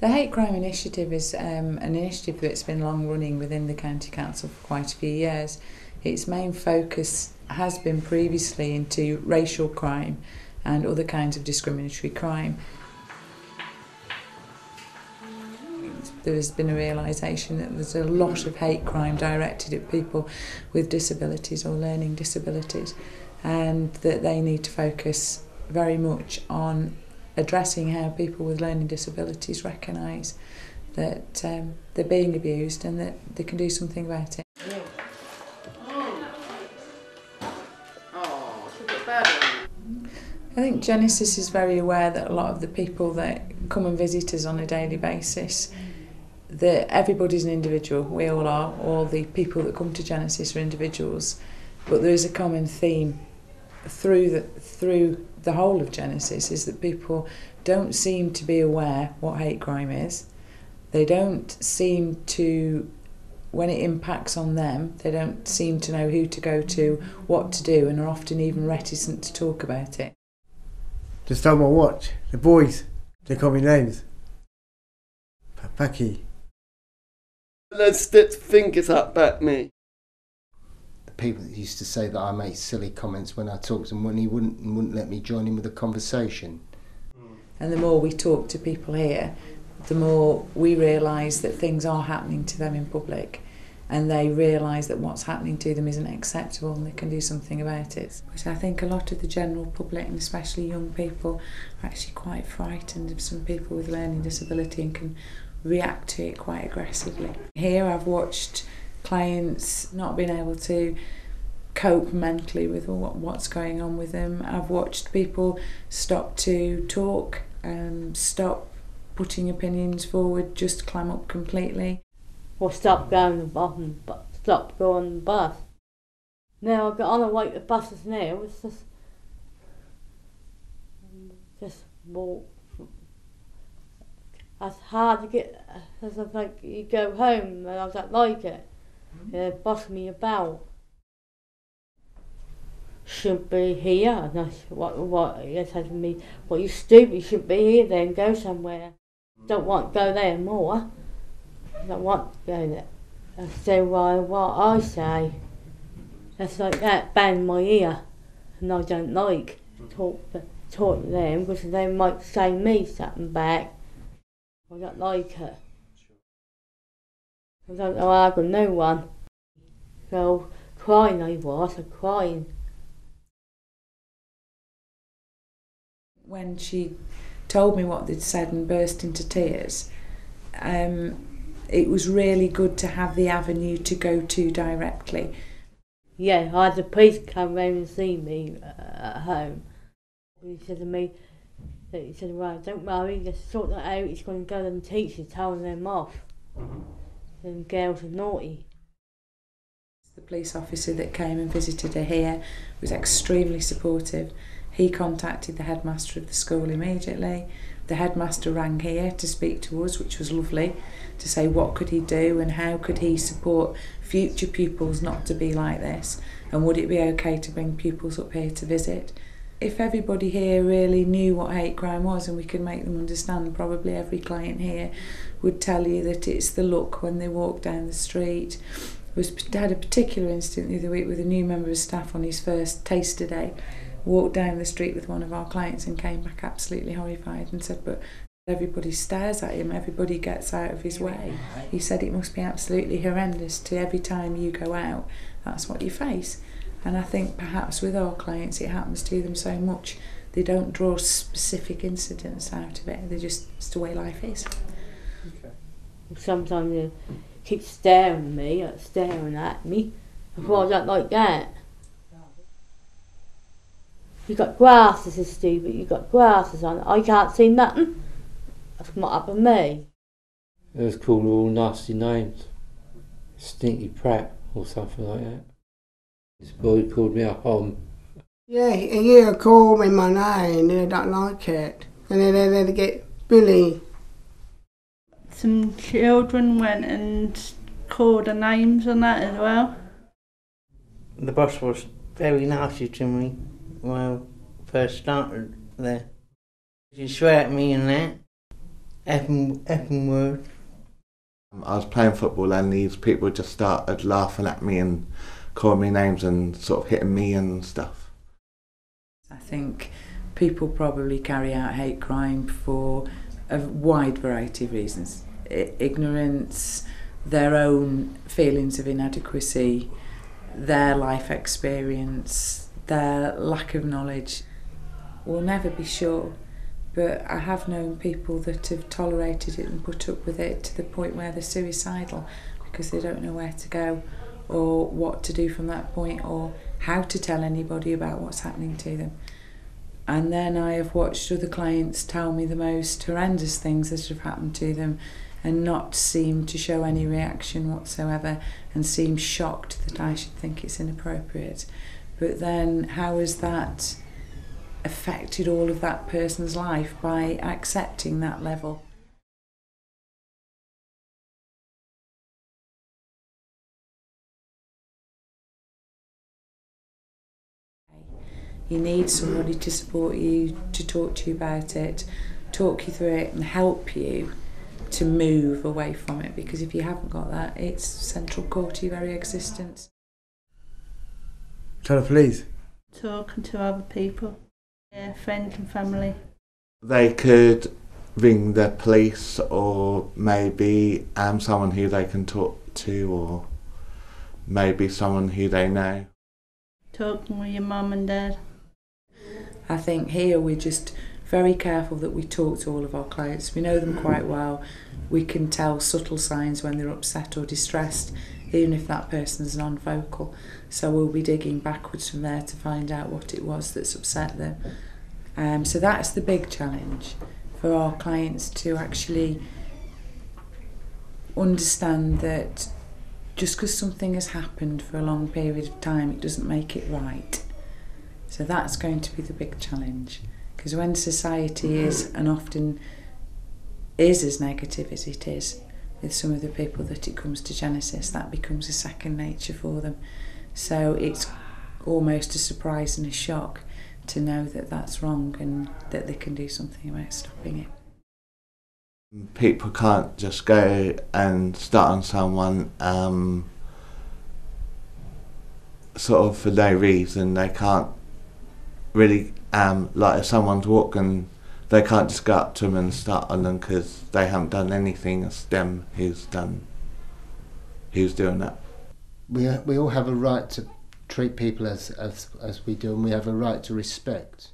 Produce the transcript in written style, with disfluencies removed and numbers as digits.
The Hate Crime Initiative is an initiative that's been long running within the County Council for quite a few years. Its main focus has been previously into racial crime and other kinds of discriminatory crime. There has been a realisation that there's a lot of hate crime directed at people with disabilities or learning disabilities, and that they need to focus very much on addressing how people with learning disabilities recognise that they're being abused and that they can do something about it. I think Genesis is very aware that a lot of the people that come and visit us on a daily basis, that everybody's an individual, we all are, all the people that come to Genesis are individuals, but there is a common theme through the whole of Genesis, is that people don't seem to be aware what hate crime is. They don't seem to, when it impacts on them, they don't seem to know who to go to, what to do, and are often even reticent to talk about it. Just on my watch, the boys, they call me names. Papaki. Let's stick fingers up at me. The people that used to say that I made silly comments when I talked to him, when he wouldn't let me join in with the conversation. And the more we talk to people here, the more we realise that things are happening to them in public, and they realise that what's happening to them isn't acceptable and they can do something about it. But I think a lot of the general public, and especially young people, are actually quite frightened of some people with learning disability and can react to it quite aggressively. Here I've watched clients not being able to cope mentally with what's going on with them. I've watched people stop to talk, stop putting opinions forward, just clam up completely. Or stop going on the bus. Now I get on the way to buses now, it's just walk. It's hard to get, as I think you go home and I don't like it. They boss me about. Shouldn't be here. And that's what they said to me, well, you stupid, you shouldn't be here then, go somewhere. Don't want to go there more. I don't want to go there. That's so what I say. That's like that, bang my ear. And I don't like talk to them because they might say me something back. I don't like it. I don't know argue with no one. So crying I was, crying. When she told me what they'd said and burst into tears, it was really good to have the avenue to go to directly. Yeah, I had the police come round and see me at home. He said to me, he said, well, don't worry, just sort that out, he's going to go to the teachers telling them off. And girls are naughty. The police officer that came and visited her here was extremely supportive. He contacted the headmaster of the school immediately. The headmaster rang here to speak to us, which was lovely, to say what could he do and how could he support future pupils not to be like this, and would it be okay to bring pupils up here to visit. If everybody here really knew what hate crime was and we could make them understand, probably every client here would tell you that it's the look when they walk down the street. We had a particular incident the other week with a new member of staff on his first taster day, walked down the street with one of our clients and came back absolutely horrified and said, but everybody stares at him, everybody gets out of his way. He said it must be absolutely horrendous to every time you go out, that's what you face. And I think perhaps with our clients it happens to them so much they don't draw specific incidents out of it, they just, it's the way life is. Okay. Sometimes they keep staring at me. Well, I don't like that. You got glasses, it's stupid, you got glasses on, I can't see nothing. That's not up with me. It was called all nasty names. Stinky Pratt or something like that. This boy called me a hom. Yeah, he called me my name and I don't like it. And then they get bullied. Some children went and called her names and that as well. The boss was very nasty to me when I first started there. She swear at me and that. effing word. I was playing football and these people just started laughing at me and calling me names and sort of hitting me and stuff. I think people probably carry out hate crime for a wide variety of reasons. Ignorance, their own feelings of inadequacy, their life experience, their lack of knowledge. We'll never be sure, but I have known people that have tolerated it and put up with it to the point where they're suicidal because they don't know where to go or what to do from that point or how to tell anybody about what's happening to them. And then I have watched other clients tell me the most horrendous things that have happened to them and not seem to show any reaction whatsoever and seem shocked that I should think it's inappropriate. But then how has that affected all of that person's life by accepting that level? You need somebody to support you, to talk to you about it, talk you through it and help you to move away from it, because if you haven't got that, it's central core to your very existence. Tell the police. Talking to other people, yeah, friends and family. They could ring the police or maybe someone who they can talk to or maybe someone who they know. Talking with your mum and dad. I think here we're just very careful that we talk to all of our clients. We know them quite well. We can tell subtle signs when they're upset or distressed, even if that person's non-vocal. So we'll be digging backwards from there to find out what it was that's upset them. So that's the big challenge for our clients, to actually understand that just because something has happened for a long period of time, it doesn't make it right. So that's going to be the big challenge, because when society is, and often is, as negative as it is with some of the people that it comes to Genesis, that becomes a second nature for them. So it's almost a surprise and a shock to know that that's wrong and that they can do something about stopping it. People can't just go and start on someone sort of for no reason. They can't really, like if someone's walking, they can't just go up to them and start on them because they haven't done anything. It's them who's doing that. We all have a right to treat people as we do, and we have a right to respect.